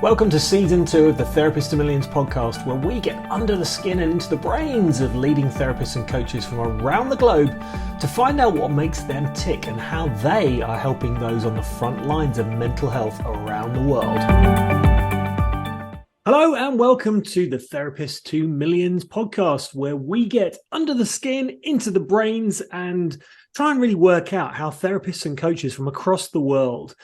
Welcome to Season 2 of the Therapist to Millions podcast, where we get under the skin and into the brains of leading therapists and coaches from around the globe to find out what makes them tick and how they are helping those on the front lines of mental health around the world. Hello and welcome to the Therapist to Millions podcast, where we get under the skin, into the brains, and try and really work out how therapists and coaches from across the world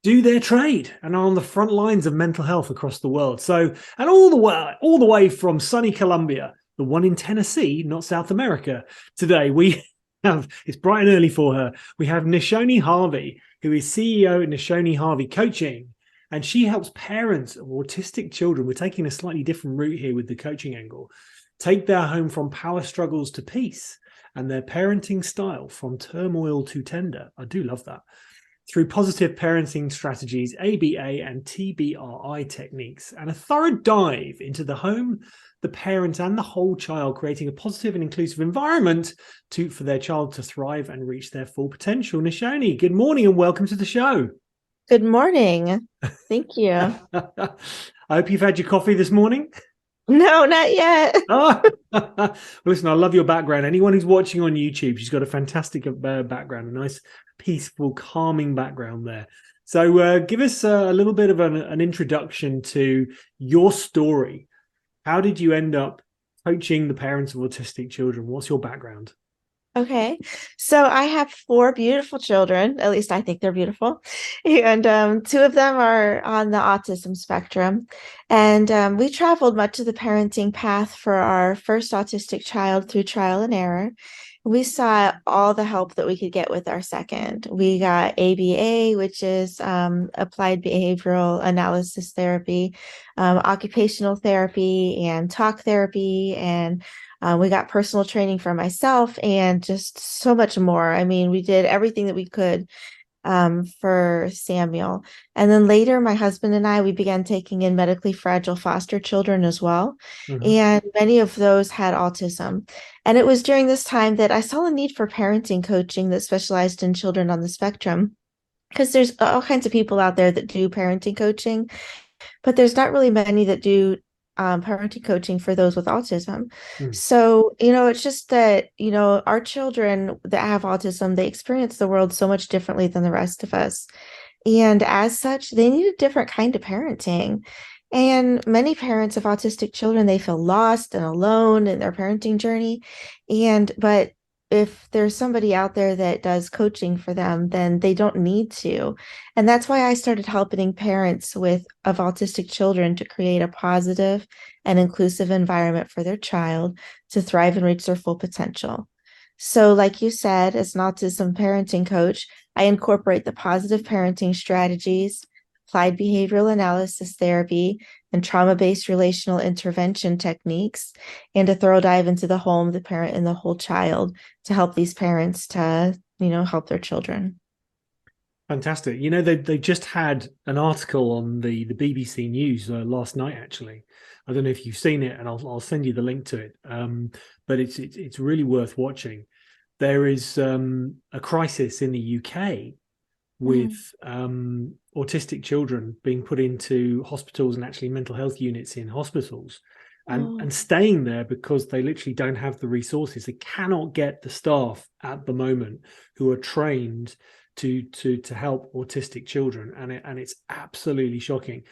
do their trade and are on the front lines of mental health across the world. So, and all the way from sunny Colombia, the one in Tennessee, not South America, today we have, it's bright and early for her, we have Nishoni Harvey, who is CEO at Nishoni Harvey Coaching, and she helps parents of autistic children. We're taking a slightly different route here with the coaching angle, take their home from power struggles to peace and their parenting style from turmoil to tender. I do love that. Through positive parenting strategies, ABA and TBRI techniques, and a thorough dive into the home, the parent, and the whole child, creating a positive and inclusive environment for their child to thrive and reach their full potential. Nishoni, good morning and welcome to the show. Good morning. Thank you. I hope you've had your coffee this morning. No, not yet. Oh. Well, listen, I love your background. Anyone who's watching on YouTube, she's got a fantastic background, a nice, peaceful, calming background there. So give us a little bit of an introduction to your story. How did you end up coaching the parents of autistic children? What's your background? Okay, so I have 4 beautiful children. At least I think they're beautiful. And 2 of them are on the autism spectrum. And we traveled much of the parenting path for our first autistic child through trial and error. We saw all the help that we could get with our second. We got ABA, which is applied behavioral analysis therapy, occupational therapy, and talk therapy, and we got personal training for myself and just so much more. I mean, we did everything that we could for Samuel. And then later, my husband and I, we began taking in medically fragile foster children as well. Mm-hmm. And many of those had autism. And it was during this time that I saw a need for parenting coaching that specialized in children on the spectrum, because there's all kinds of people out there that do parenting coaching, but there's not really many that do parenting coaching for those with autism. So, it's just that, our children that have autism, they experience the world so much differently than the rest of us. And as such, they need a different kind of parenting. And many parents of autistic children, they feel lost and alone in their parenting journey. But if there's somebody out there that does coaching for them, then they don't need to. And that's why I started helping parents of autistic children to create a positive and inclusive environment for their child to thrive and reach their full potential. So like you said, as an autism parenting coach, I incorporate the positive parenting strategies, applied behavioral analysis therapy, and trauma-based relational intervention techniques, and a thorough dive into the home, the parent, and the whole child to help these parents to, help their children. Fantastic. They just had an article on the BBC News last night, actually. I don't know if you've seen it, and I'll send you the link to it. But it's really worth watching. There is a crisis in the UK with autistic children being put into hospitals and actually mental health units in hospitals and staying there because they literally don't have the resources. They cannot get the staff at the moment who are trained to help autistic children. And it's absolutely shocking.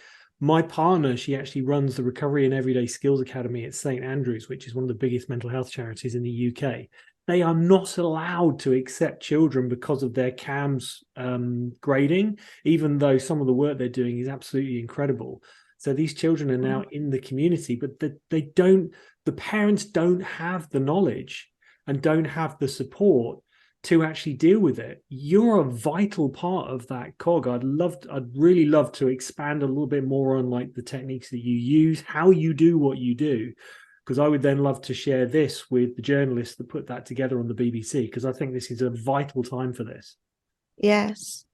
My partner, she actually runs the Recovery and Everyday Skills Academy at St. Andrews, which is one of the biggest mental health charities in the UK. They are not allowed to accept children because of their CAMS grading, even though some of the work they're doing is absolutely incredible. So these children are now in the community, but the parents don't have the knowledge and don't have the support to actually deal with it. You're a vital part of that cog. I'd really love to expand a little bit more on like the techniques that you use, how you do what you do, because I would then love to share this with the journalists that put that together on the BBC, because I think this is a vital time for this. Yes.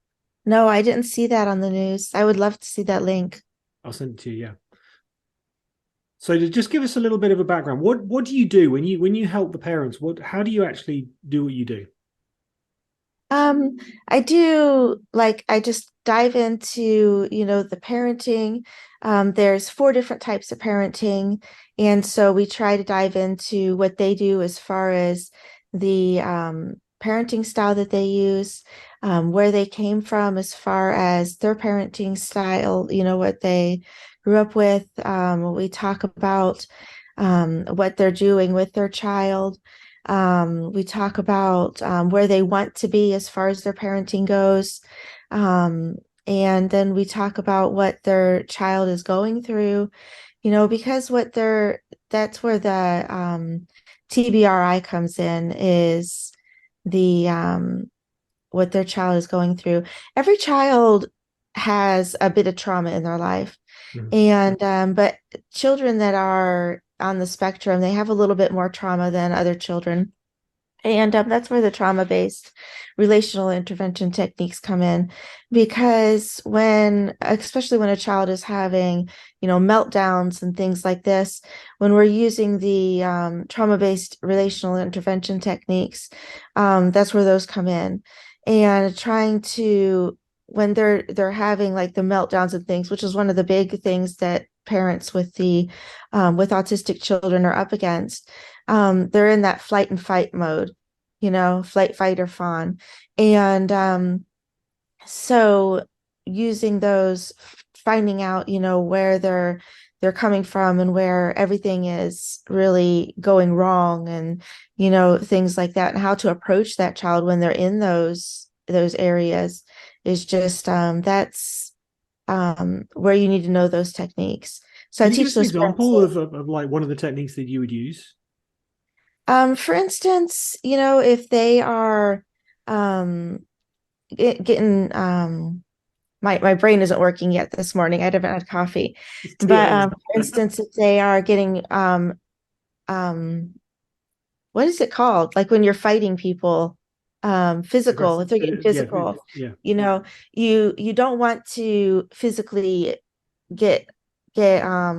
No, I didn't see that on the news. I would love to see that link. I'll send it to you, yeah. So to just give us a little bit of a background, what do you do when you help the parents? How do you actually do what you do? I do, I just dive into, the parenting. There's four different types of parenting. And so we try to dive into what they do as far as the parenting style that they use, where they came from as far as their parenting style, what they grew up with. We talk about what they're doing with their child. We talk about where they want to be as far as their parenting goes. Um, and then we talk about what their child is going through, because that's where the TBRI comes in, is the what their child is going through. Every child has a bit of trauma in their life. Mhm. And but children that are on the spectrum, they have a little bit more trauma than other children. And that's where the trauma-based relational intervention techniques come in, because especially when a child is having, meltdowns and things like this, when we're using the trauma-based relational intervention techniques, that's where those come in, and trying to, when they're having like the meltdowns and things, which is one of the big things that parents with autistic children are up against. They're in that flight and fight mode, flight, fight, or fawn. And so using those, finding out, where they're coming from and where everything is really going wrong, and, things like that, and how to approach that child when they're in those areas, is just that's where you need to know those techniques. So I Can you give teach us an those parents. example of like one of the techniques that you would use? For instance, if they are um, getting my brain isn't working yet this morning. I haven't had coffee, It's but 2 a.m. for instance, if they are getting um, what is it called? Like when you're fighting people, physical. Aggressive. If they're getting Yeah, physical, yeah. you don't want to physically get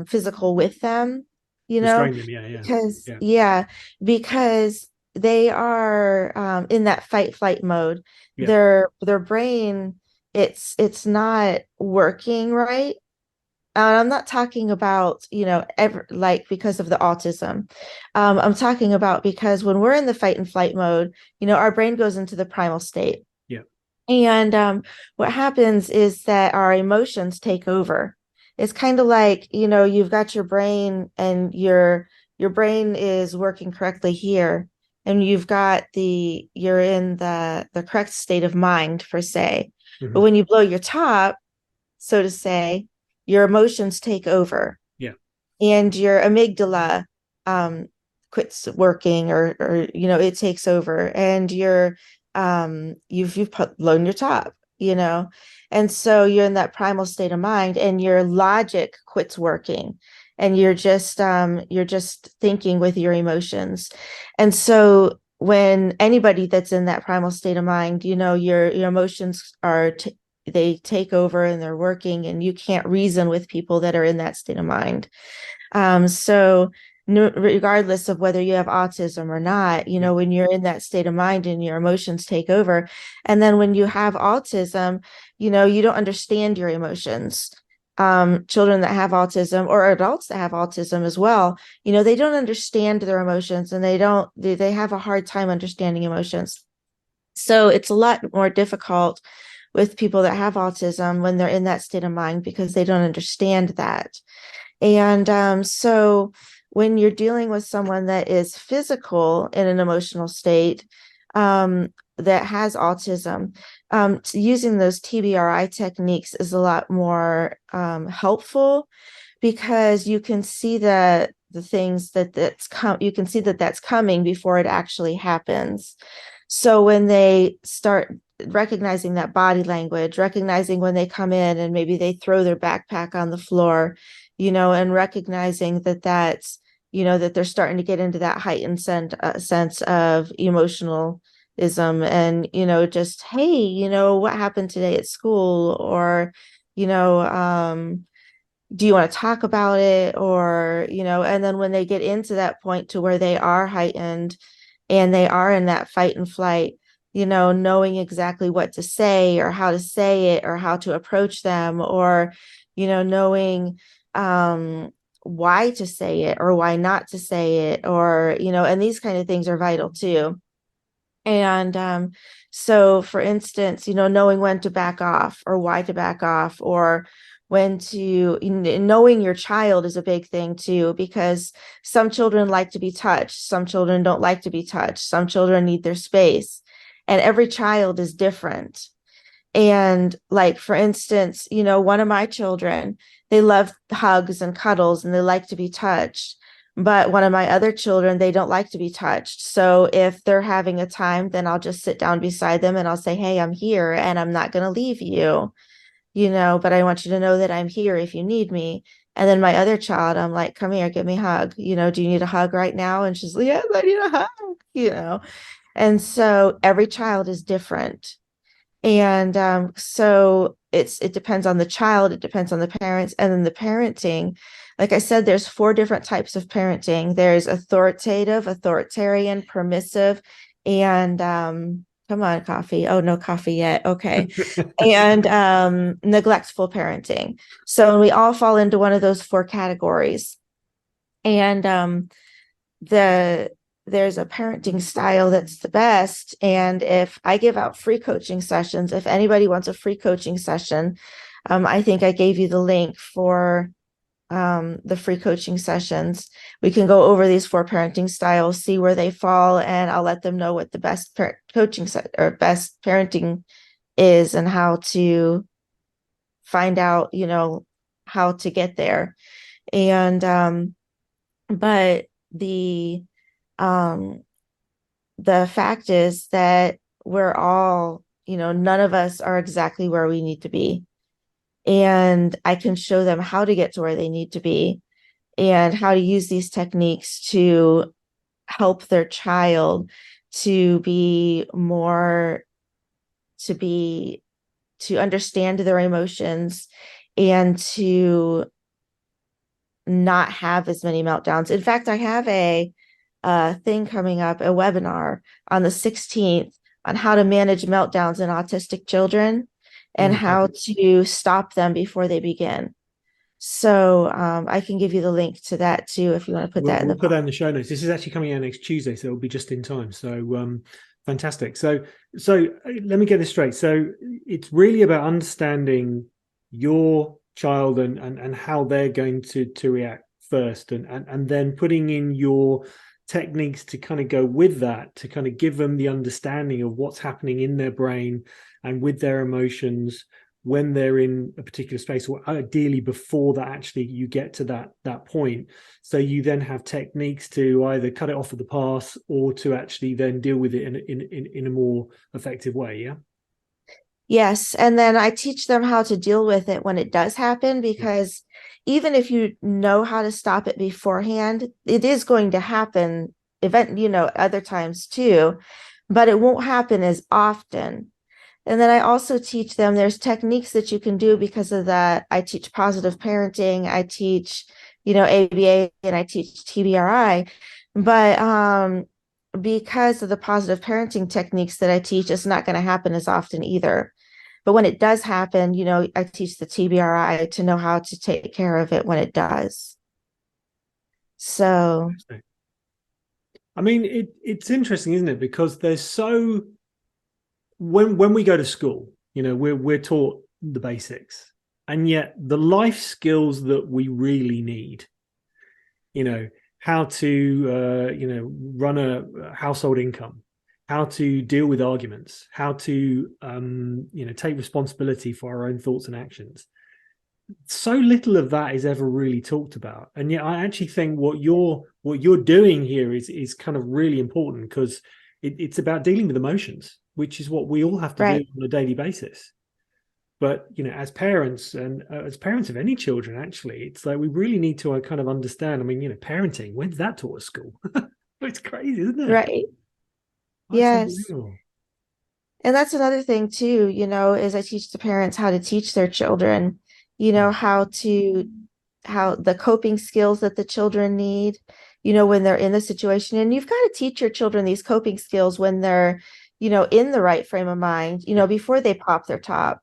physical with them, you know, Restrain them. Yeah, yeah, because yeah, because they are in that fight flight mode. yeah. Their brain, it's not working right. I'm not talking about, ever, like, because of the autism. I'm talking about because when we're in the fight and flight mode, our brain goes into the primal state. Yeah. And what happens is that our emotions take over. It's kind of like, you've got your brain, and your brain is working correctly here, and you're in the correct state of mind, per se. But Hmm. when you blow your top, so to say, your emotions take over, Yeah. and your amygdala um, quits working, or it takes over, and you've blown your top, and so you're in that primal state of mind, and your logic quits working, and you're just thinking with your emotions. And so when anybody that's in that primal state of mind, your emotions they take over, and they're working, and you can't reason with people that are in that state of mind. So regardless of whether you have autism or not, Yeah. when you're in that state of mind and your emotions take over, and then when you have autism, you don't understand your emotions. Children that have autism, or adults that have autism as well, they don't understand their emotions, and they have a hard time understanding emotions. So it's a lot more difficult with people that have autism when they're in that state of mind, because they don't understand that. And so when you're dealing with someone that is physical in an emotional state, that has autism, using those TBRI techniques is a lot more helpful, because you can see the things you can see that that's coming before it actually happens. So when they start recognizing that body language, recognizing when they come in and maybe they throw their backpack on the floor, and recognizing that they're starting to get into that heightened sense of emotionalism, and, just, hey, what happened today at school? Or, you know, do you want to talk about it? Or, and then when they get into that point to where they are heightened, and they are in that fight and flight, knowing exactly what to say, or how to say it, or how to approach them, or, knowing why to say it or why not to say it, or, and these kind of things are vital too. And so, for instance, knowing when to back off or why to back off, or when to, knowing your child is a big thing too, because some children like to be touched, some children don't like to be touched, some children need their space, and every child is different. And like, for instance, one of my children, they love hugs and cuddles and they like to be touched. But one of my other children, they don't like to be touched. So if they're having a time, then I'll just sit down beside them and I'll say, hey, I'm here and I'm not going to leave you, but I want you to know that I'm here if you need me. And then my other child, I'm like, come here, give me a hug. Do you need a hug right now? And she's like, yes, I need a hug. And so every child is different. And so it depends on the child, it depends on the parents, and then the parenting. Like I said, there's 4 different types of parenting. There's authoritative, authoritarian, permissive, and come on, coffee. Oh, no coffee yet. Okay. And neglectful parenting. So we all fall into one of those 4 categories. And there's a parenting style that's the best. And if I give out free coaching sessions, if anybody wants a free coaching session, I think I gave you the link for the free coaching sessions. We can go over these 4 parenting styles, see where they fall, and I'll let them know what the best coaching or best parenting is and how to find out, how to get there. And but um the fact is that we're all, none of us are exactly where we need to be. And I can show them how to get to where they need to be and how to use these techniques to help their child to be more, to understand their emotions and to not have as many meltdowns. In fact, I have a thing coming up, a webinar on the 16th on how to manage meltdowns in autistic children and how to stop them before they begin. So I can give you the link to that too if you want to put that in the We'll put that in the show notes. This is actually coming out next Tuesday, so it'll be just in time. So fantastic. So let me get this straight. So it's really about understanding your child and how they're going to react first, and then putting in your techniques to kind of go with that, to kind of give them the understanding of what's happening in their brain and with their emotions when they're in a particular space, or ideally before that actually you get to that point. So you then have techniques to either cut it off at the pass or to actually then deal with it in a more effective way. Yeah. Yes. And then I teach them how to deal with it when it does happen, because even if you know how to stop it beforehand, it is going to happen other times too, but it won't happen as often. And then I also teach them there's techniques that you can do because of that. I teach positive parenting, I teach, ABA, and I teach TBRI. But because of the positive parenting techniques that I teach, it's not going to happen as often either. But when it does happen, I teach the TBRI to know how to take care of it when it does. So, I mean, it's interesting, isn't it? Because there's so when we go to school, we're taught the basics, and yet the life skills that we really need, how to run a household income, how to deal with arguments, how to take responsibility for our own thoughts and actions. So little of that is ever really talked about, and yet I actually think what you're doing here is kind of really important, because it's about dealing with emotions, which is what we all have to do on a daily basis. But as parents, and as parents of any children, actually, it's like we really need to kind of understand. I mean, parenting, when's that taught at school? It's crazy, isn't it? right. That's Yes. unbelievable. And that's another thing too, is I teach the parents how to teach their children, how the coping skills that the children need, when they're in the situation. And you've got to teach your children these coping skills when they're, in the right frame of mind, before they pop their top.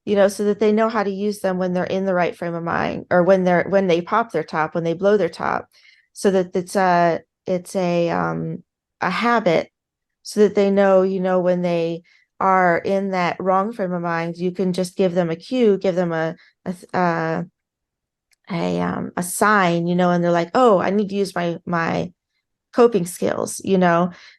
so that they know how to use them when they're in the right frame of mind, or when they pop their top, when they blow their top, so that it's a habit, so that they know, when they are in that wrong frame of mind, you can just give them a cue, give them a a sign, and they're like, oh, I need to use my coping skills,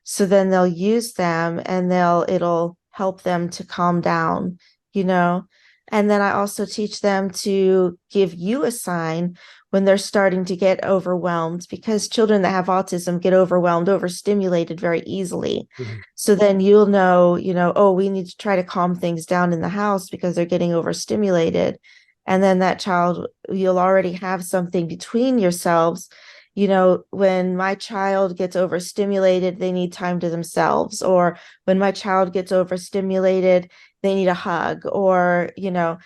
so then they'll use them, and it'll help them to calm down, you know. And then I also teach them to give you a sign when they're starting to get overwhelmed, because children that have autism get overwhelmed, overstimulated very easily. Mhm. So then you'll know, oh, we need to try to calm things down in the house because they're getting overstimulated. And then that child, you'll already have something between yourselves. When my child gets overstimulated, they need time to themselves. Or when my child gets overstimulated, they need a hug. Or, or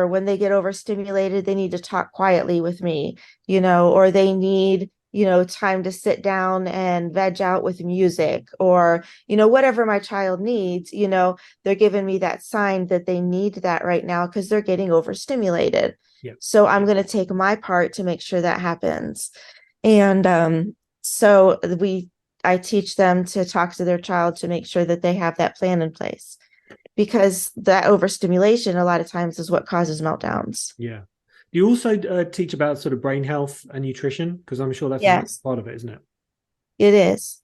when they get overstimulated, they need to talk quietly with me, or they need, time to sit down and veg out with music, or, whatever my child needs, they're giving me that sign that they need that right now because they're getting overstimulated. Yeah. So I'm going to take my part to make sure that happens. And so I teach them to talk to their child to make sure that they have that plan in place, because that overstimulation a lot of times is what causes meltdowns. Yeah. Do you also teach about sort of brain health and nutrition? Because I'm sure that's a big Yes, part of it, isn't it? it is.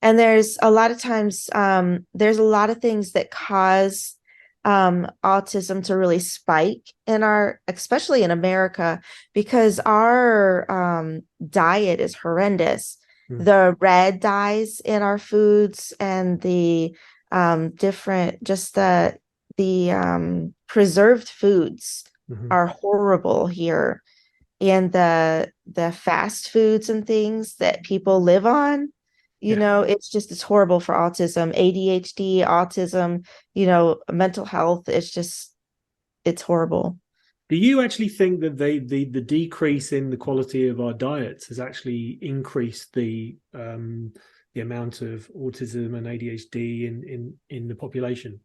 And there's a lot of times, there's a lot of things that cause autism to really spike especially in America, because our diet is horrendous. Mm. The red dyes in our foods, and the different, just the preserved foods Mhm. are horrible here. And the fast foods and things that people live on, Yeah. it's horrible for autism, ADHD, autism, mental health. It's horrible. Do you actually think that the decrease in the quality of our diets has actually increased the amount of autism and ADHD in the population?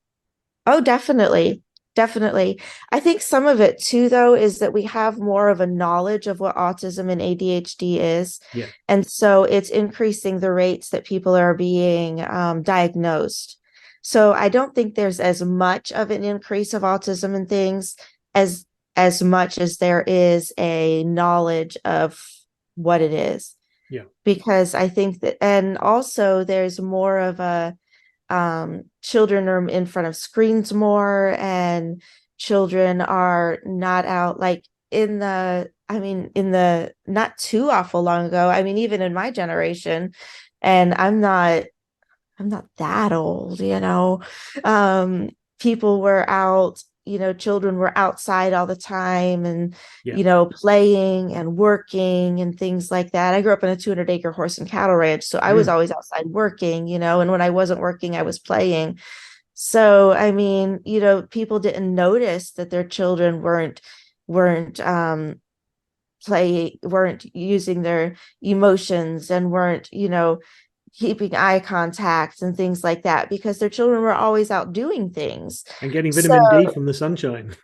Oh, definitely. Definitely. I think some of it too, though, is that we have more of a knowledge of what autism and ADHD is. Yeah. And so it's increasing the rates that people are being diagnosed. So I don't think there's as much of an increase of autism and things as as much as there is a knowledge of what it is. Yeah. Because I think that, and also there's more of a children are in front of screens more, and children are not out, like in the not too awful long ago. I mean, even in my generation, and I'm not that old, um, people were out, children were outside all the time, and, Yeah. playing and working and things like that. I grew up in a 200-acre horse and cattle ranch, so I was Mm. always outside working, and when I wasn't working, I was playing. So, I mean, people didn't notice that their children weren't weren't using their emotions, and weren't, keeping eye contact and things like that, because their children were always out doing things. And getting So, vitamin D from the sunshine.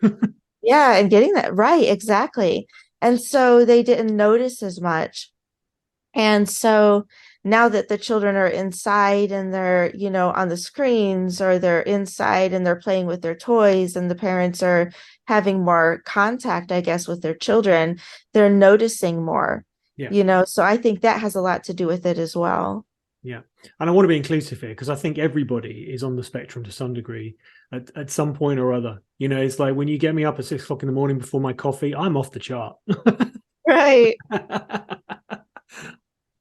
yeah, and getting that right, exactly. And so they didn't notice as much. And so now that the children are inside, and they're, on the screens, or they're inside and they're playing with their toys, and the parents are having more contact, I guess, with their children, they're noticing more, Yeah. so I think that has a lot to do with it as well. Yeah. And I want to be inclusive here because I think everybody is on the spectrum to some degree at some point or other. It's like when you get me up at 6 o'clock in the morning before my coffee, I'm off the chart. Right.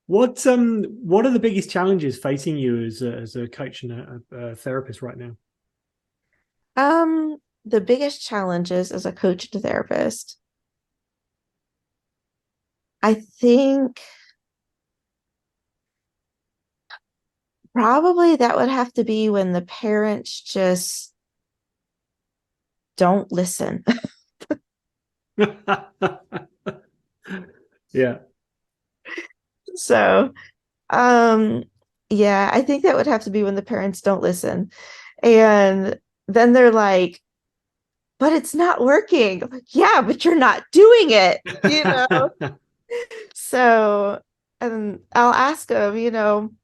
What are the biggest challenges facing you as a coach and a therapist right now? The biggest challenges as a coach and therapist, I think probably that would have to be when the parents just don't listen. Yeah. So, um, yeah, I think that would have to be when the parents don't listen. And then they're like, but it's not working. I'm like, yeah, but you're not doing it, you know? So, and I'll ask them,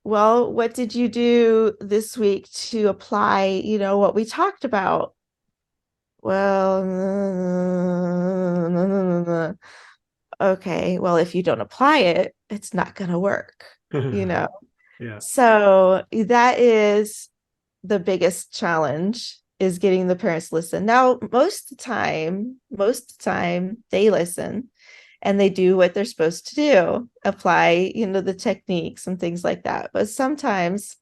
well, what did you do this week to apply, what we talked about? Well, okay, well, if you don't apply it, it's not going to work, you know? Yeah. So that is the biggest challenge is getting the parents to listen. Now, most of the time they listen and they do what they're supposed to do, apply, the techniques and things like that. But sometimes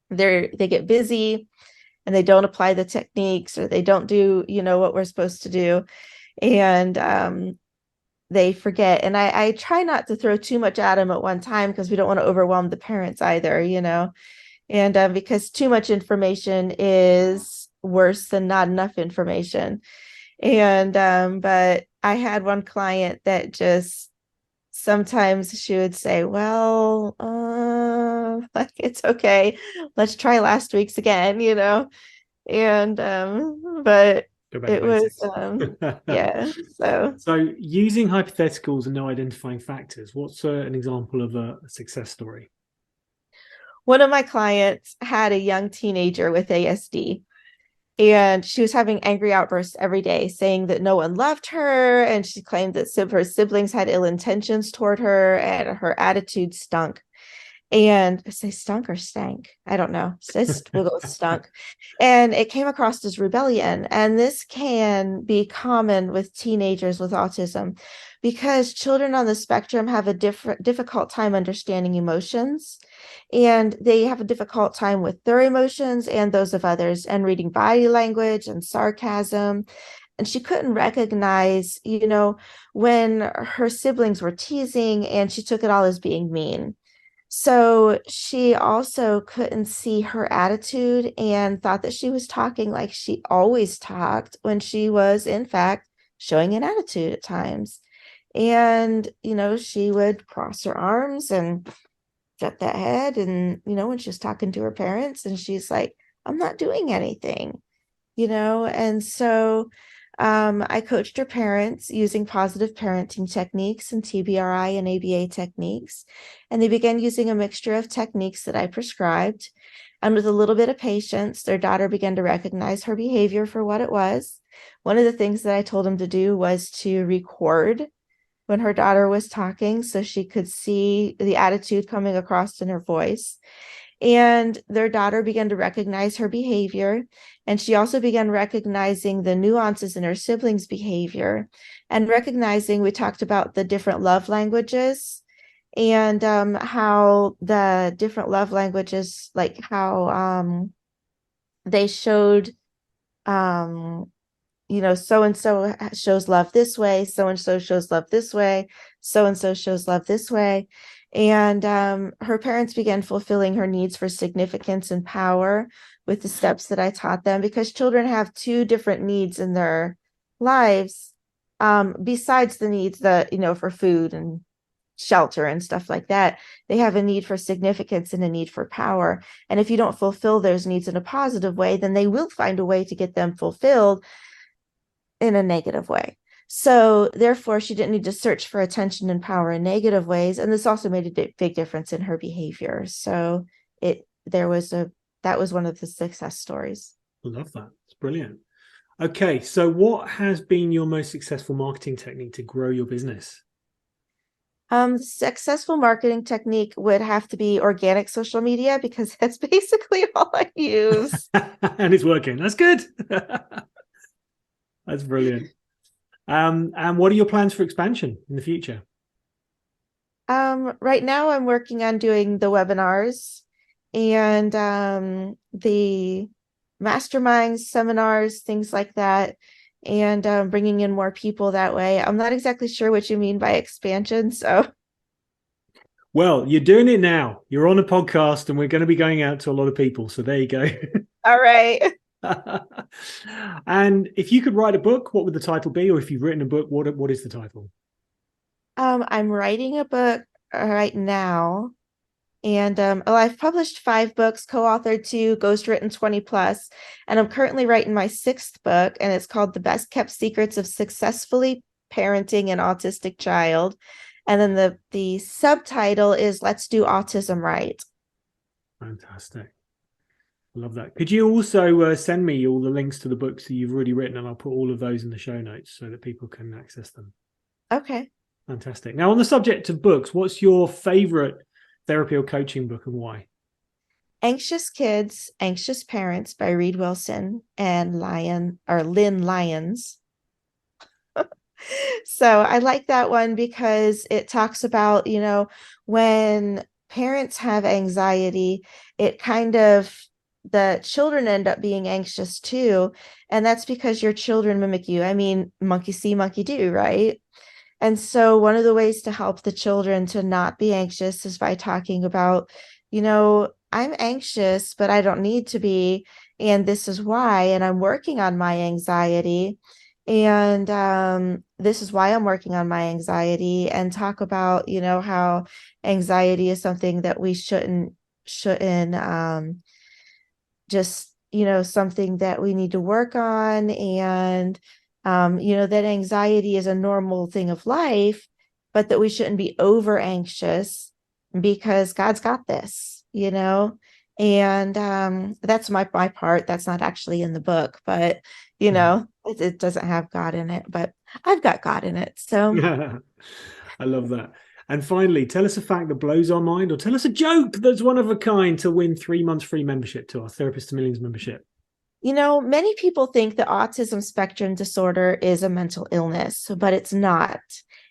they get busy and they don't apply the techniques or they don't do, what we're supposed to do. And they forget. And I try not to throw too much at them at one time because we don't want to overwhelm the parents either, and because too much information is worse than not enough information. And but I had one client that just sometimes she would say, well, like it's okay, let's try last week's again, and but Go back to it was basics. yeah, so So, using hypotheticals and no identifying factors, what's an example of a success story? one of my clients had a young teenager with ASD. And she was having angry outbursts every day, saying that no one loved her. And she claimed that her siblings had ill intentions toward her and her attitude stunk. And I say stunk or stank. I don't know. We'll go with stunk. And it came across as rebellion. And this can be common with teenagers with autism because children on the spectrum have a difficult time understanding emotions. And they have a difficult time with their emotions and those of others and reading body language and sarcasm. And she couldn't recognize, when her siblings were teasing and she took it all as being mean. So she also couldn't see her attitude and thought that she was talking like she always talked when she was, in fact, showing an attitude at times. And, she would cross her arms and shut that head. And, when she's talking to her parents and she's like, I'm not doing anything, and so I coached her parents using positive parenting techniques and TBRI and ABA techniques. And they began using a mixture of techniques that I prescribed. And with a little bit of patience, their daughter began to recognize her behavior for what it was. One of the things that I told them to do was to record when her daughter was talking so she could see the attitude coming across in her voice. And their daughter began to recognize her behavior. And she also began recognizing the nuances in her siblings' behavior and recognizing, we talked about the different love languages and how the different love languages, like how they showed, so and so shows love this way, so and so shows love this way, so and so shows love this way. And her parents began fulfilling her needs for significance and power with the steps that I taught them, because children have two different needs in their lives, besides the needs that, for food and shelter and stuff like that. They have a need for significance and a need for power. And if you don't fulfill those needs in a positive way, then they will find a way to get them fulfilled in a negative way. So therefore, she didn't need to search for attention and power in negative ways. And this also made a big difference in her behavior. So that was one of the success stories. I love that. It's brilliant. Okay, so what has been your most successful marketing technique to grow your business? Successful marketing technique would have to be organic social media because that's basically all I use. And it's working. That's good. That's brilliant. And what are your plans for expansion in the future? Right now I'm working on doing the webinars and the masterminds, seminars, things like that, and bringing in more people that way. I'm not exactly sure what you mean by expansion, so. Well, you're doing it now. You're on a podcast and we're going to be going out to a lot of people. So there you go. All right. And if you could write a book, what would the title be? Or if you've written a book, what is the title? I'm writing a book right now, And I've published 5 books, co-authored 2, ghostwritten 20 plus, and I'm currently writing my 6th book, and it's called The Best Kept Secrets of Successfully Parenting an Autistic Child. And then the subtitle is Let's Do Autism Right. Fantastic. Love that. Could you also send me all the links to the books that you've already written, and I'll put all of those in the show notes so that people can access them. Okay. Fantastic. Now, on the subject of books, what's your favorite therapy or coaching book and why? Anxious Kids, Anxious Parents by Reed Wilson and Lynn Lyons. So I like that one because it talks about, when parents have anxiety, it kind of, the children end up being anxious too. And that's because your children mimic you. I mean, monkey see, monkey do, right? And so one of the ways to help the children to not be anxious is by talking about, I'm anxious, but I don't need to be. And this is why. And I'm working on my anxiety. And this is why I'm working on my anxiety, and talk about, how anxiety is something that we shouldn't just, something that we need to work on. And that anxiety is a normal thing of life, but that we shouldn't be over anxious because God's got this, and that's my part. That's not actually in the book, but it doesn't have God in it, but I've got God in it. So I love that. And finally, tell us a fact that blows our mind, or tell us a joke that's one of a kind to win 3 months free membership to our Therapist to Millions membership. Many people think that autism spectrum disorder is a mental illness, but it's not.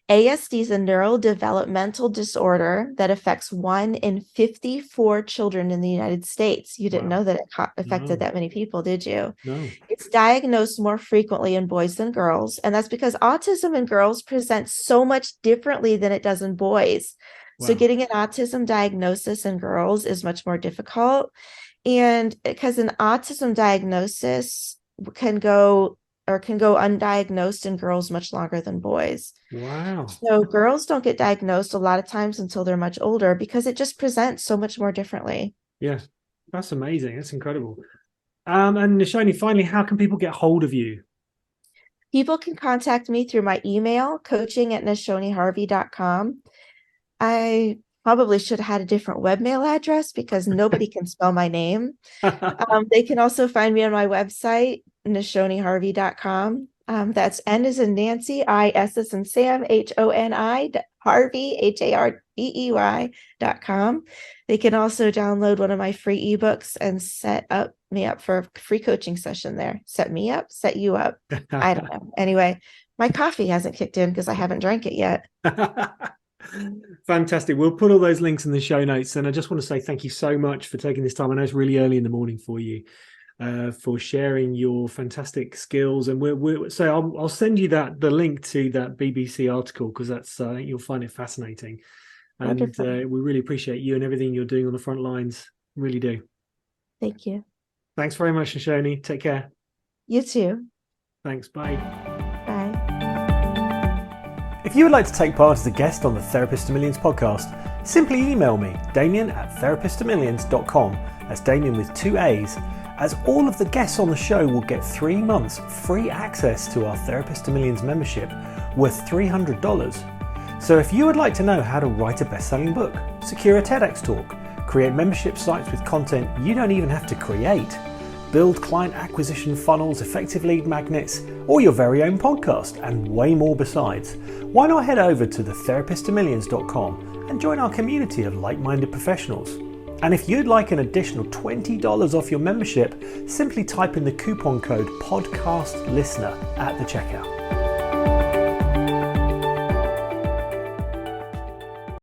ASD is a neurodevelopmental disorder that affects 1 in 54 children in the United States. You didn't know that it affected that many people, did you? No. It's diagnosed more frequently in boys than girls, and that's because autism in girls presents so much differently than it does in boys. Wow. So getting an autism diagnosis in girls is much more difficult. And because an autism diagnosis can go undiagnosed in girls much longer than boys. Wow. So girls don't get diagnosed a lot of times until they're much older because it just presents so much more differently. Yeah, that's amazing. That's incredible. And Nishoni, finally, how can people get hold of you? People can contact me through my email, coaching@nishoniharvey.com. I probably should have had a different webmail address because nobody can spell my name. They can also find me on my website, nishoniharvey.com. That's N as in Nancy, I, S as in Sam, HONI, Harvey, HARVEY.com. They can also download one of my free ebooks and set me up for a free coaching session there. Set me up, set you up. I don't know. Anyway, my coffee hasn't kicked in because I haven't drank it yet. Fantastic. We'll put all those links in the show notes. And I just want to say thank you so much for taking this time. I know it's really early in the morning for you, for sharing your fantastic skills. And I'll send you the link to that BBC article, because I think you'll find it fascinating. And we really appreciate you and everything you're doing on the front lines. Really do. Thank you. Thanks very much, Nishoni. Take care. You too. Thanks. Bye. Bye. If you would like to take part as a guest on the Therapist to Millions podcast, simply email me, Damien@therapisttomillions.com. That's Damien with 2 A's, as all of the guests on the show will get 3 months free access to our Therapist to Millions membership worth $300. So if you would like to know how to write a best-selling book, secure a TEDx talk, create membership sites with content you don't even have to create, build client acquisition funnels, effective lead magnets, or your very own podcast, and way more besides, why not head over to thetherapisttomillions.com and join our community of like-minded professionals? And if you'd like an additional $20 off your membership, simply type in the coupon code PODCASTLISTENER at the checkout.